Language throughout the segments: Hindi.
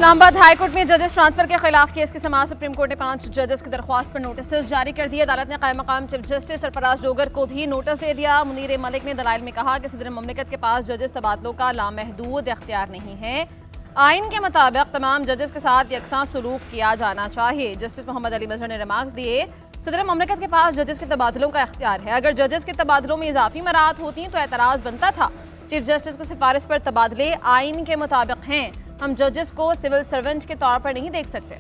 इस्लामाबाद हाईकोर्ट में जजेस ट्रांसफर के खिलाफ केस की समाअत सुप्रीम कोर्ट ने 5 जजेस की दरख्वास्त पर नोटिस जारी कर दिए। अदालत ने कायम मकाम चीफ जस्टिस सरफराज डोगर को भी नोटिस दे दिया। मुनीर मलिक ने दलाइल में कहा कि सदर मुमलिकत के पास जजेस तबादलों का लामहदूद इख्तियार नहीं है। आइन के मुताबिक तमाम जजेस के साथ यकसां सलूक किया जाना चाहिए। जस्टिस मोहम्मद अली मजहर ने रिमार्क्स दिए, सदर मुमलिकत के पास जजेस के तबादलों का इख्तियार है। अगर जजेस के तबादलों में इजाफी मराहत होती तो एतराज़ बनता था। चीफ जस्टिस की सिफारिश पर तबादले आइन के मुताबिक हैं। हम जजेस को सिविल सर्वेंट के तौर पर नहीं देख सकते।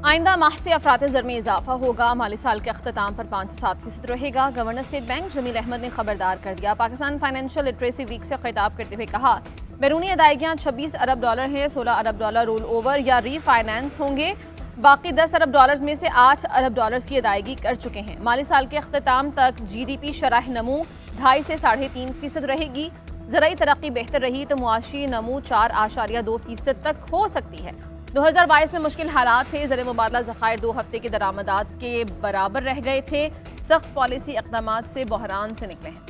आइंदा माह से अफरात ज़र में इजाफा होगा। माली साल के अख्ताम पर 5 से 7% रहेगा। Governor state bank Jameel Ahmed ने खबरदार कर दिया। पाकिस्तान फाइनेंशियल लिटरेसी वीक से खिताब करते हुए कहा, बैरूनी अदायगियाँ 26 अरब डॉलर हैं। 16 अरब डॉलर रोल ओवर या रीफाइनेंस होंगे। बाकी 10 अरब डॉलर में से 8 अरब डॉलर की अदायगी कर चुके हैं। माली साल के अख्ताम तक GDP शरह नमू 2.5 से 3.5% रहेगी। ज़राई तरक्की बेहतर रही तो मुआशी नमू 4.2% तक हो सकती है। 2022 में मुश्किल हालात थे। ज़र मुबादला ज़खायर 2 हफ्ते की दरामदात के बराबर रह गए थे। सख्त पॉलिसी इक़दाम से बहरान से निकले हैं।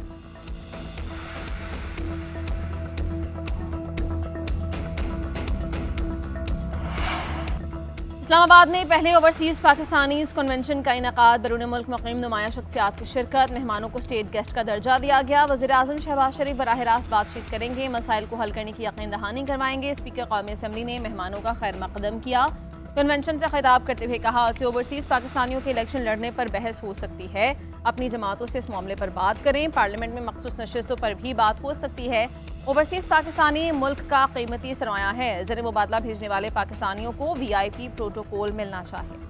इस्लामाबाद में पहले ओवरसीज़ पाकिस्तानीज़ कन्वेंशन का इनेकाद। बैरून मुल्क मुक़ीम नुमाया शख्सियात की शिरकत। मेहमानों को स्टेट गेस्ट का दर्जा दिया गया। वज़ीर आज़म शहबाज शरीफ बराह रास्त बातचीत करेंगे। मसाइल को हल करने की यकीन दहानी करवाएंगे। स्पीकर कौमी असम्बली ने मेहमानों का खैर मकदम किया। कन्वेंशन से खिताब करते हुए कहा कि ओवरसीज़ पाकिस्तानियों के इलेक्शन लड़ने पर बहस हो सकती है। अपनी जमातों से इस मामले पर बात करें। पार्लियामेंट में मखसूस नशिस्तों पर भी बात हो सकती है। ओवरसीज़ पाकिस्तानी मुल्क का कीमती सरमाया है। ज़र मुबादला भेजने वाले पाकिस्तानियों को VIP प्रोटोकॉल मिलना चाहिए।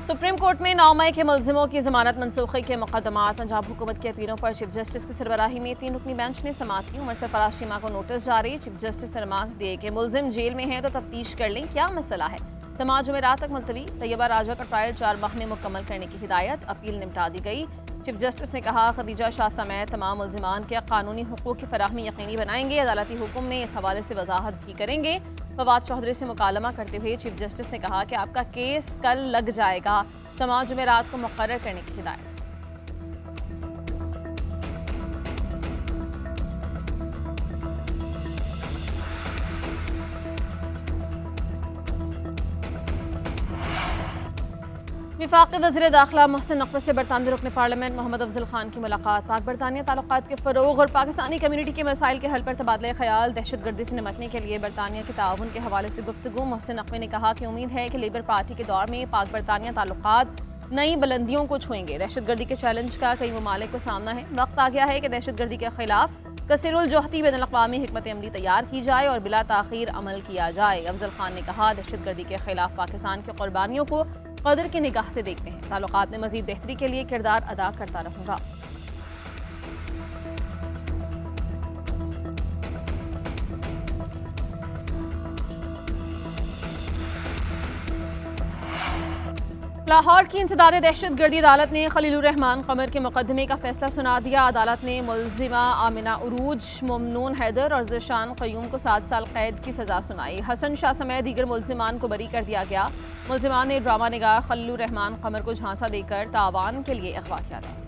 सुप्रीम कोर्ट में 9 मई के मुलजिमों की जमानत मनसूखी के मुकदमात। पंजाब हुकूमत की अपीलों पर चीफ जस्टिस की सरबराही में 3 रुकनी बेंच ने समाअत की। उमर सरफराज शीमा को नोटिस जारी। चीफ जस्टिस ने रिमार्क्स दिए कि मुलजिम जेल में है तो तफ्तीश कर लें, क्या मसला है। समाअत जुमेरात तक मुलतवी। तैयबा राजा का ट्रायल 4 माह में मुकम्मल करने की हिदायत। अपील निपटा दी गई। चीफ जस्टिस ने कहा, खदीजा शाह समेत तमाम मुलजिमान के कानूनी हुकूक की फराहमी यकीनी बनाएंगे। अदालती हुक्म में इस हवाले से वजाहत भी करेंगे। फवाद चौधरी से मुकालमा करते हुए चीफ जस्टिस ने कहा कि आपका केस कल लग जाएगा। समाअत जुमेरात को मुकर्रर करने की हिदायत। वफाकी वज़ीर दाखिला मोहसिन नकवी से बरतानवी रुकन पार्लियामेंट मोहम्मद अफजल खान की मुलाकात। पाक बरतानिया ताल्लुकात के फ़रोग़ और पाकिस्तानी कम्यूनिटी के मसाइल के हल पर तबादला ख्याल। दहशतगर्दी से निपटने के लिए बरतानिया के ताउन के हवाले से गुफ्तगू। मोहसिन नकवी ने कहा कि उम्मीद है कि लेबर पार्टी के दौर में पाक बरतानिया ताल्लुकात नई बुलंदियों को छुएंगे। दहशतगर्दी के चैलेंज का कई ममालिक को सामना है। वक्त आ गया है कि दहशतगर्दी के खिलाफ कसीरुल जोहती बैनुल-अक़वामी हिकमत अमली तैयार की जाए और बिला ताख़ीर अमल किया जाए। अफजल खान ने कहा, दहशतगर्दी के खिलाफ पाकिस्तान की कुर्बानियों को कदर की निगाह से देखते हैं। ताल्लुकात में मज़ीद बेहतरी के लिए किरदार अदा करता रहूँगा। लाहौर की इंसदाद दहशतगर्दी अदालत ने खलीलुर रहमान कमर के मुकदमे का फैसला सुना दिया। अदालत ने मुलजिमा आमिना उरूज, ममनून हैदर और ज़िशान क़य्यूम को 7 साल कैद की सज़ा सुनाई। हसन शाह समेत दीगर मुलजिमान को बरी कर दिया गया। मुलजिमान ने ड्रामा निगार खलीलुर रहमान कमर को झांसा देकर तावान के लिए अगवा किया था।